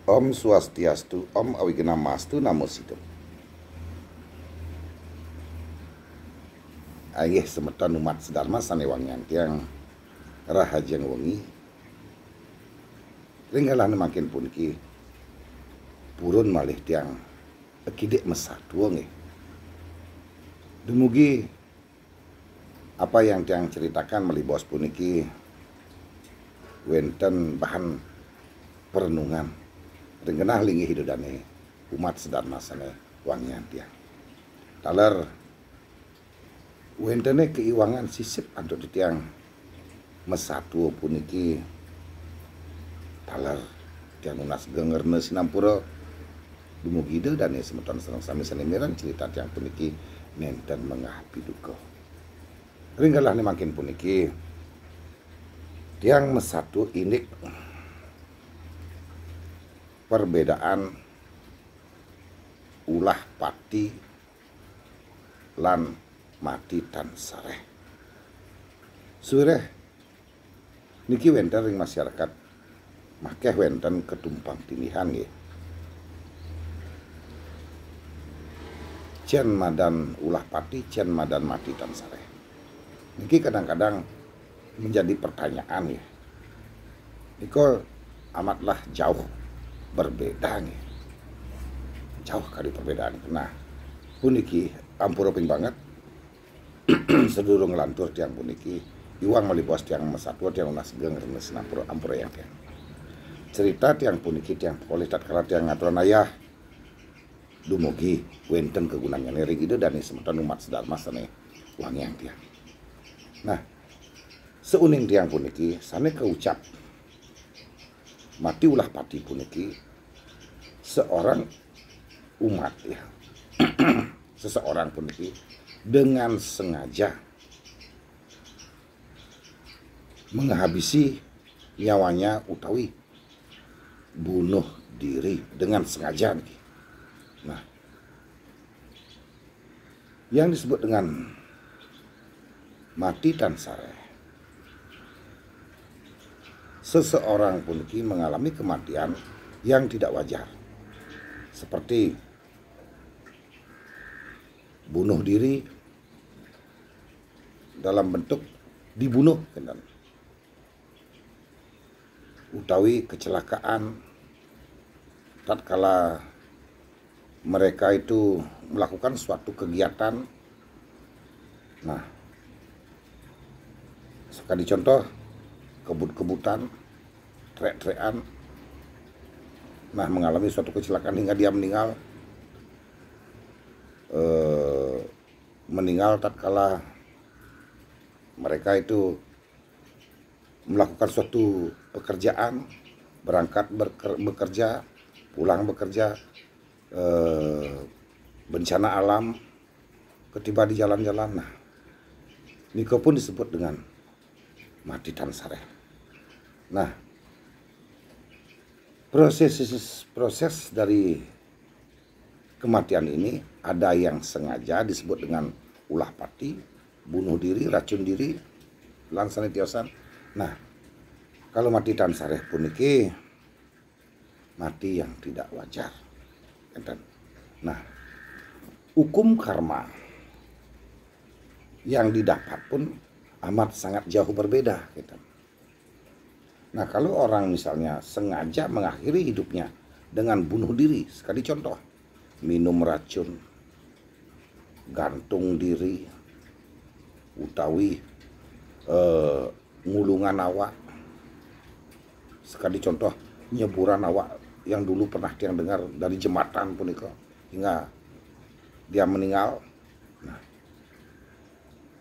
Om Swastiastu, Om Awigenamastu, Namo Sidam. Ayah semeton umat sedharma sanewangan tiang rahajeng wengi. Ringgalan makin puniki purun malih tiang kidik mesatu nggih. Dumugi apa yang tiang ceritakan melibos puniki wenten bahan perenungan ringgenah linggih hidudane umat sedharma sane wangian tiang. Taler wentene keiwangan sisip antuk tiang mesatu puniki taler tiang unas gengerne sinampura dumugi dane semeton sareng sami sanemiran cerita tiang puniki nenten mengah piduka. Ringgalane makin puniki tiang mesatu inik perbedaan ulah pati lan mati tan sareh. Sureh niki wenten ring masyarakat makeh wenten ketumpang tinihan nggih. Cen madan ulah pati, cen madan mati tan sareh. Niki kadang-kadang menjadi pertanyaan ya. Niko amatlah jauh berbeda nih. Jauh kali perbedaan. Nah, puniki ampura ping banget. Sedurung lantur tiang puniki iwang melibos tiang mesatu tiang unas geng renes ampura yang tiang. Cerita tiang puniki tiang oleh tatkala tiang ngaturan ayah dumugi wenten kegunaan ring ide dan semeton umat sedharma sane wangian tiang. Nah, seuning tiang puniki sane keucap mati ulah pati puniki seorang umat ya. Seseorang puniki dengan sengaja menghabisi nyawanya utawi bunuh diri dengan sengaja nih. Nah, yang disebut dengan mati tan sareh, seseorang puniki mengalami kematian yang tidak wajar, seperti bunuh diri dalam bentuk dibunuh, utawi kecelakaan tatkala mereka itu melakukan suatu kegiatan. Nah, sekali contoh kebut-kebutan, trek-trekan, nah mengalami suatu kecelakaan hingga dia meninggal. Meninggal tatkala mereka itu melakukan suatu pekerjaan, berangkat bekerja, pulang bekerja, bencana alam, ketiba di jalan-jalan. Nah, niko pun disebut dengan mati tan sareh. Nah, proses dari kematian ini ada yang sengaja disebut dengan ulah pati, bunuh diri, racun diri, lansane tiosan. Nah, kalau mati tan sareh puniki mati yang tidak wajar. Nah, hukum karma yang didapat pun amat sangat jauh berbeda. Nah, kalau orang misalnya sengaja mengakhiri hidupnya dengan bunuh diri, sekali contoh, minum racun, gantung diri, utawi ngulungan awak, sekali contoh nyeburan awak yang dulu pernah tiang dengar dari jembatan punika hingga dia meninggal. Nah,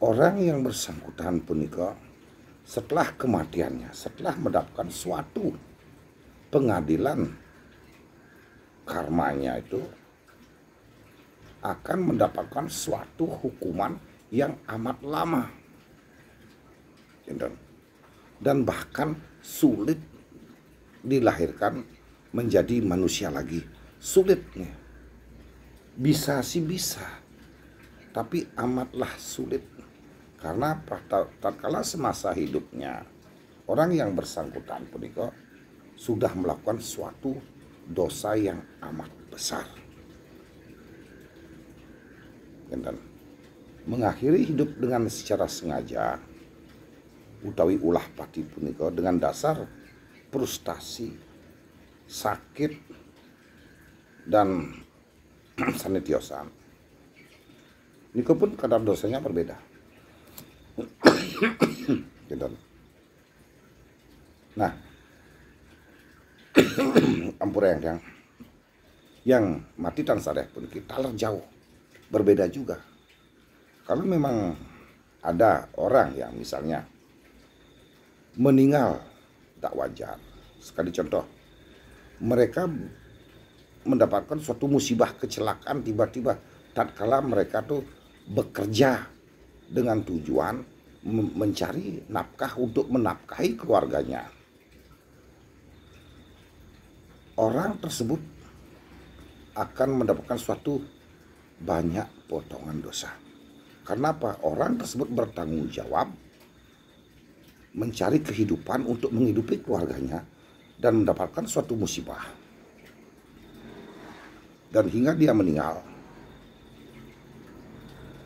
orang yang bersangkutan punika setelah kematiannya, setelah mendapatkan suatu pengadilan karmanya itu akan mendapatkan suatu hukuman yang amat lama dan bahkan sulit dilahirkan menjadi manusia lagi. Sulit nih. Bisa sih bisa, tapi amatlah sulit. Karena tatkala semasa hidupnya orang yang bersangkutan punika sudah melakukan suatu dosa yang amat besar. Dan mengakhiri hidup dengan secara sengaja utawi ulah pati punika dengan dasar frustasi, sakit, dan sanitiosan. Niko pun kadar dosanya berbeda. Nah, ampura yang mati dan sareh pun kita jauh berbeda juga. Kalau memang ada orang yang misalnya meninggal tak wajar, sekali contoh, mereka mendapatkan suatu musibah kecelakaan tiba-tiba tatkala mereka tuh bekerja dengan tujuan mencari nafkah untuk menafkahi keluarganya. Orang tersebut akan mendapatkan suatu banyak potongan dosa. Karena apa? Orang tersebut bertanggung jawab mencari kehidupan untuk menghidupi keluarganya dan mendapatkan suatu musibah. Dan hingga dia meninggal,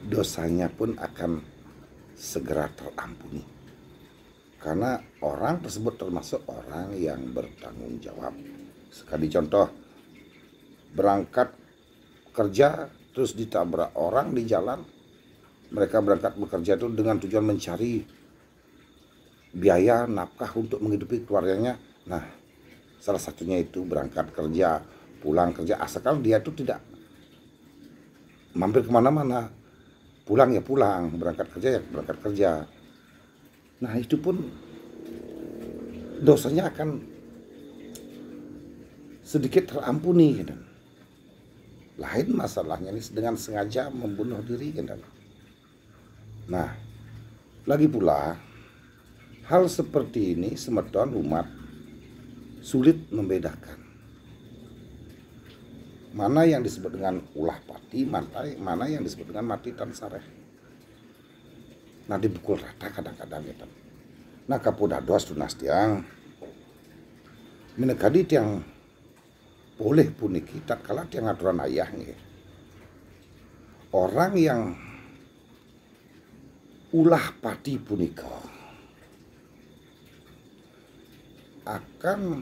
dosanya pun akan segera terampuni. Karena orang tersebut termasuk orang yang bertanggung jawab. Sekali contoh, berangkat kerja terus ditabrak orang di jalan. Mereka berangkat bekerja itu dengan tujuan mencari biaya nafkah untuk menghidupi keluarganya. Nah, salah satunya itu berangkat kerja, pulang kerja, asalkan dia itu tidak mampir kemana-mana. Pulang ya pulang, berangkat kerja ya berangkat kerja. Nah, itu pun dosanya akan sedikit terampuni. Gitu. Lain masalahnya ini dengan sengaja membunuh diri. Gitu. Nah, lagi pula hal seperti ini semeton umat sulit membedakan mana yang disebut dengan ulah pati, mana yang disebut dengan mati dan sareh. Nah, dipukul rata kadang-kadang gitu. Nah, kapudados tunas tiang menekadi tiang boleh puniki tatkala tiang aturan ayah nih. Orang yang ulah pati punika akan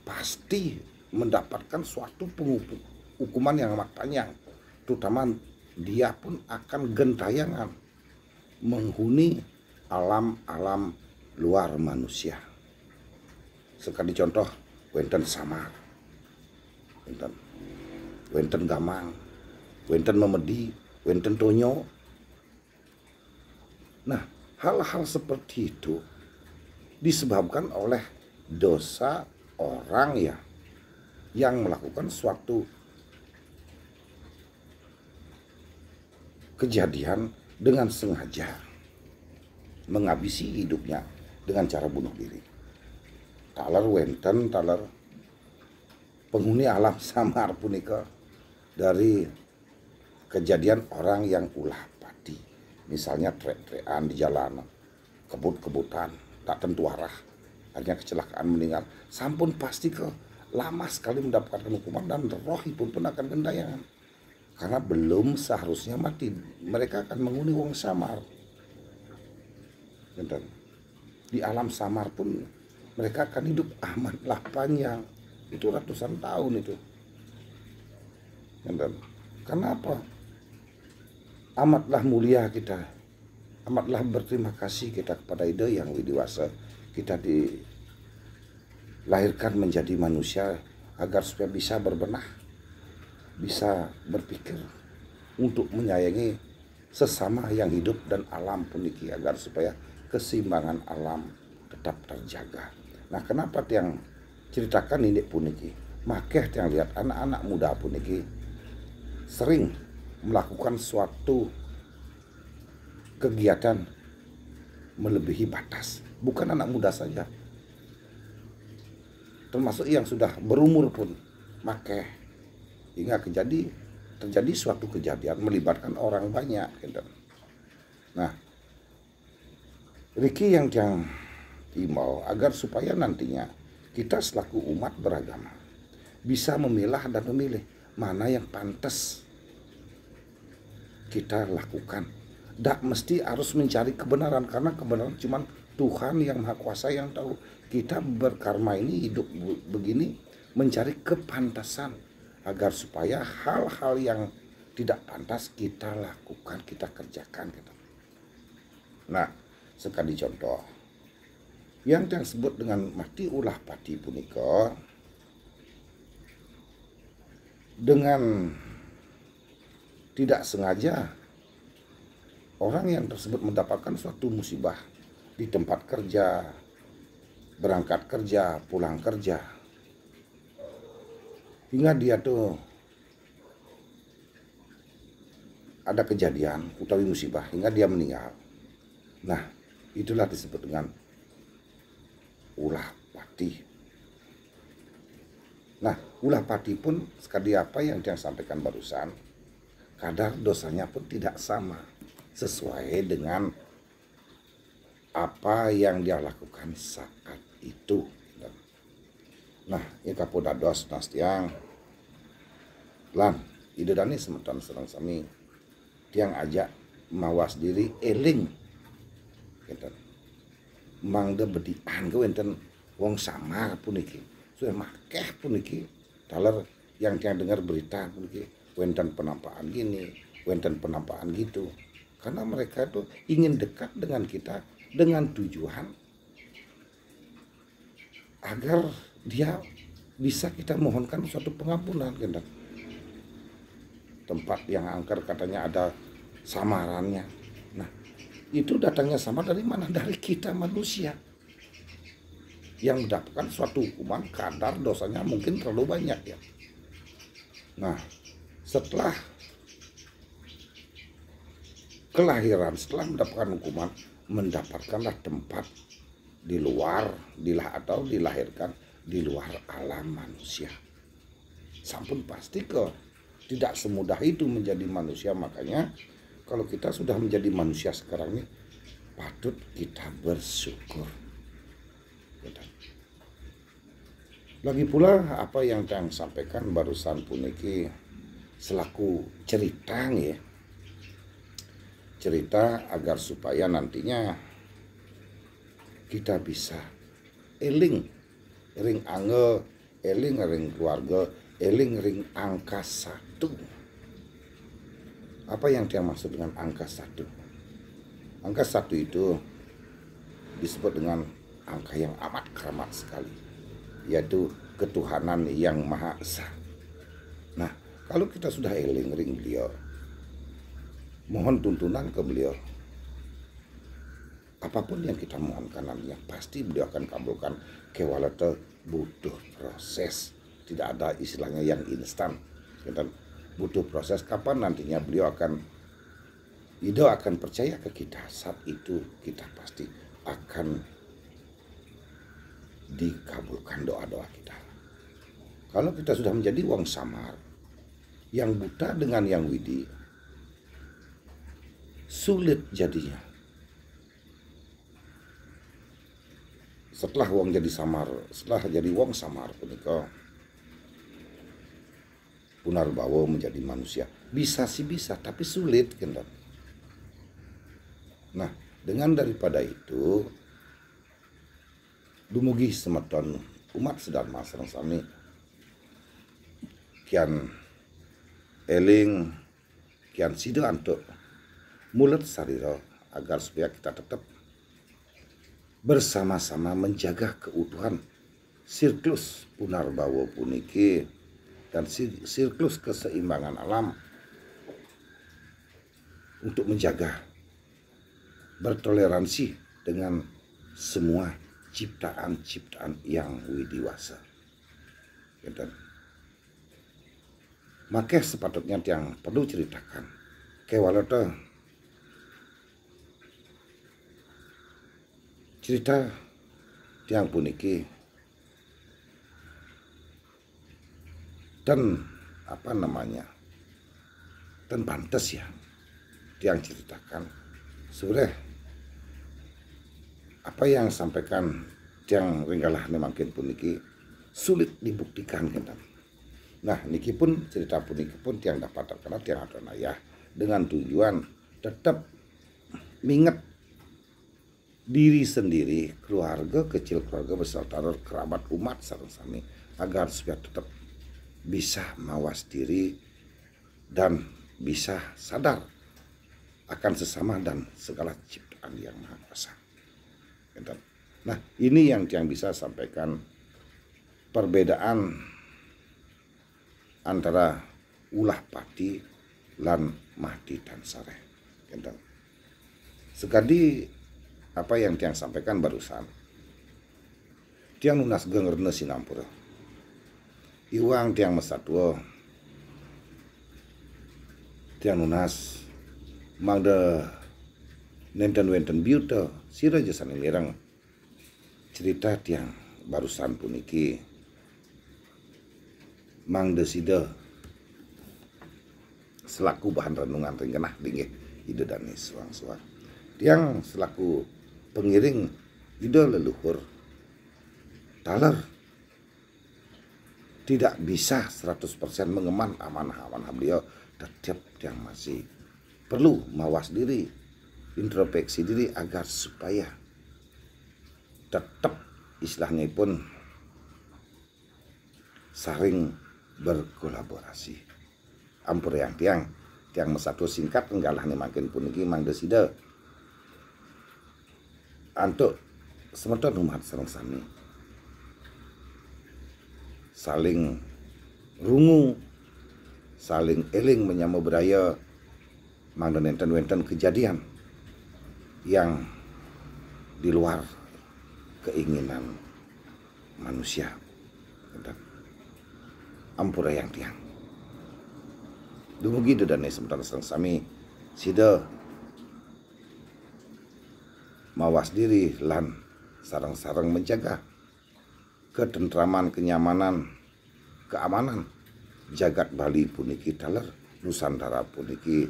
pasti mendapatkan suatu hukuman yang amat panjang. Terutama dia pun akan gentayangan menghuni alam-alam luar manusia. Sekali contoh, wenten samar, wenten gamang, wenten memedi, wenten tonyo. Nah, hal-hal seperti itu disebabkan oleh dosa orang ya yang melakukan suatu kejadian dengan sengaja menghabisi hidupnya dengan cara bunuh diri. Taler wenten, taler penghuni alam samar punika dari kejadian orang yang ulah pati. Misalnya trek-trekan di jalan, kebut-kebutan, tak tentu arah, akhirnya kecelakaan meninggal. Sampun pasti lama sekali mendapatkan hukuman dan rohipun pun akan gendayangan. Karena belum seharusnya mati, mereka akan menghuni wong samar. Di alam samar pun mereka akan hidup amatlah panjang. Itu ratusan tahun itu. Karena apa? Amatlah mulia kita, amatlah berterima kasih kita kepada Ide yang widiwasa. Kita dilahirkan menjadi manusia agar supaya bisa berbenah, bisa berpikir untuk menyayangi sesama yang hidup dan alam puniki agar supaya keseimbangan alam tetap terjaga. Nah, kenapa tiang ceritakan ini puniki? Makanya tiang lihat anak-anak muda puniki sering melakukan suatu kegiatan melebihi batas. Bukan anak muda saja, termasuk yang sudah berumur pun makanya hingga terjadi suatu kejadian melibatkan orang banyak. Nah, Riki yang himbau agar supaya nantinya kita selaku umat beragama bisa memilah dan memilih mana yang pantas kita lakukan. Tidak mesti harus mencari kebenaran, karena kebenaran cuma Tuhan yang Maha Kuasa yang tahu. Kita berkarma ini, hidup begini, mencari kepantasan agar supaya hal-hal yang tidak pantas kita lakukan, kita kerjakan. Nah, sekali contoh yang disebut dengan mati ulah pati punika, dengan tidak sengaja orang yang tersebut mendapatkan suatu musibah di tempat kerja, berangkat kerja, pulang kerja, hingga dia tuh ada kejadian utawi musibah hingga dia meninggal. Nah, itulah disebut dengan ulah pati. Nah, ulah pati pun sekali apa yang dia sampaikan barusan, kadar dosanya pun tidak sama sesuai dengan apa yang dia lakukan saat itu. Nah, ya kapodados nas tiang lan ide dani semeton serang sami tiang ajak mawas diri eling gitu. Mangda bedian ke wenten wong samar puniki sudah makeh puniki taler yang tiang dengar berita puniki wenten penampakan gini, wenten penampakan gitu. Karena mereka itu ingin dekat dengan kita dengan tujuan agar dia bisa kita mohonkan suatu pengampunan. Tempat yang angker katanya ada samarannya. Nah, itu datangnya samar dari mana? Dari kita manusia yang mendapatkan suatu hukuman, kadar dosanya mungkin terlalu banyak ya. Nah, setelah kelahiran, setelah mendapatkan hukuman, mendapatkanlah tempat di luar, atau dilahirkan di luar alam manusia. Sampun pasti tidak semudah itu menjadi manusia. Makanya kalau kita sudah menjadi manusia sekarang ini, patut kita bersyukur. Lagi pula apa yang saya sampaikan barusan puniki selaku cerita ya. Cerita agar supaya nantinya kita bisa eling ring angge, eling ring keluarga, eling ring angka 1. Apa yang dia maksud dengan angka 1? Angka 1 itu disebut dengan angka yang amat keramat sekali, yaitu ketuhanan yang Maha Esa. Nah, kalau kita sudah eling ring beliau, mohon tuntunan ke beliau, apapun yang kita mohonkan nantinya pasti beliau akan kabulkan. Kewalata butuh proses, tidak ada istilahnya yang instan. Kita butuh proses. Kapan nantinya beliau akan percaya ke kita, saat itu kita pasti akan dikabulkan doa-doa kita. Kalau kita sudah menjadi wong samar, yang buta dengan yang widi, sulit jadinya. Setelah wong jadi samar, setelah jadi wong samar punika punarbawa menjadi manusia. Bisa sih bisa, tapi sulit kan. Nah, dengan daripada itu dumugi semeton umat sedharma sareng sami kian eling, kian sida antuk mulut sarira agar supaya kita tetap bersama-sama menjaga keutuhan siklus punarbawa puniki dan siklus keseimbangan alam, untuk menjaga bertoleransi dengan semua ciptaan-ciptaan yang widiwasa. Maka sepatutnya yang perlu ceritakan kewalata cerita tiang puniki dan dan pantas ya tiang ceritakan. Sebenarnya apa yang sampaikan tiang ringgalah makin puniki sulit dibuktikan kan. Nah niki pun cerita puniki pun tiang dapat terkena tiang Adonaya dengan tujuan tetap minget diri sendiri, keluarga kecil, keluarga besar, kerabat umat sareng sami agar supaya tetap bisa mawas diri dan bisa sadar akan sesama dan segala ciptaan yang Maha Kuasa. Nah, ini yang bisa sampaikan perbedaan antara ulah pati lan mati dan sareh. Sekadi apa yang tiang sampaikan barusan, tiang nunas gengerne sinampura. Iwang tiang mesatwa, tiang nunas mangda nenten wenten biuta sira jasane mireng cerita tiang barusan puniki mangda sida selaku bahan renungan ringgenah dinggih ide dani suang-suang. Tiang selaku pengiring ide leluhur taler tidak bisa 100% mengeman amanah-amanah beliau, tetap yang masih perlu mawas diri, introspeksi diri agar supaya tetap istilahnya pun saling berkolaborasi. Ampur yang tiang mesatu singkat enggalah nih makin puniki mang desida antuk semeton umat sareng sami saling rungu, saling eling menyama budaya mangda nenten-wenten kejadian yang di luar keinginan manusia. Ampura yang tiang. Dumugi dedane sementara sareng sami sida mawas diri lan sareng-sareng menjaga ketentraman, kenyamanan, keamanan jagat Bali puniki taler Nusantara puniki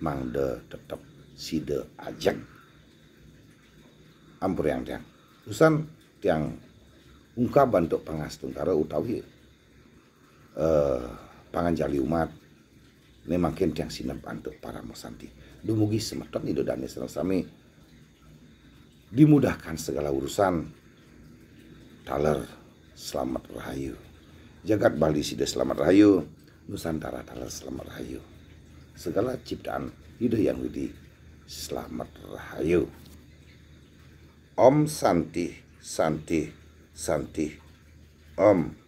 mangda tetep sida ajeng. Ampur yang tiang. Usan tiang ungkapan untuk pangastungkara utawi panganjali umat nemakin tiang sinep antuk para mosanti. Dumugi semeton idodane sareng sami dimudahkan segala urusan taler selamat rahayu. Jagat Bali sida selamat rahayu, Nusantara taler selamat rahayu. Segala ciptaan ide yang widi selamat rahayu. Om Santi, Santi, Santi. Om.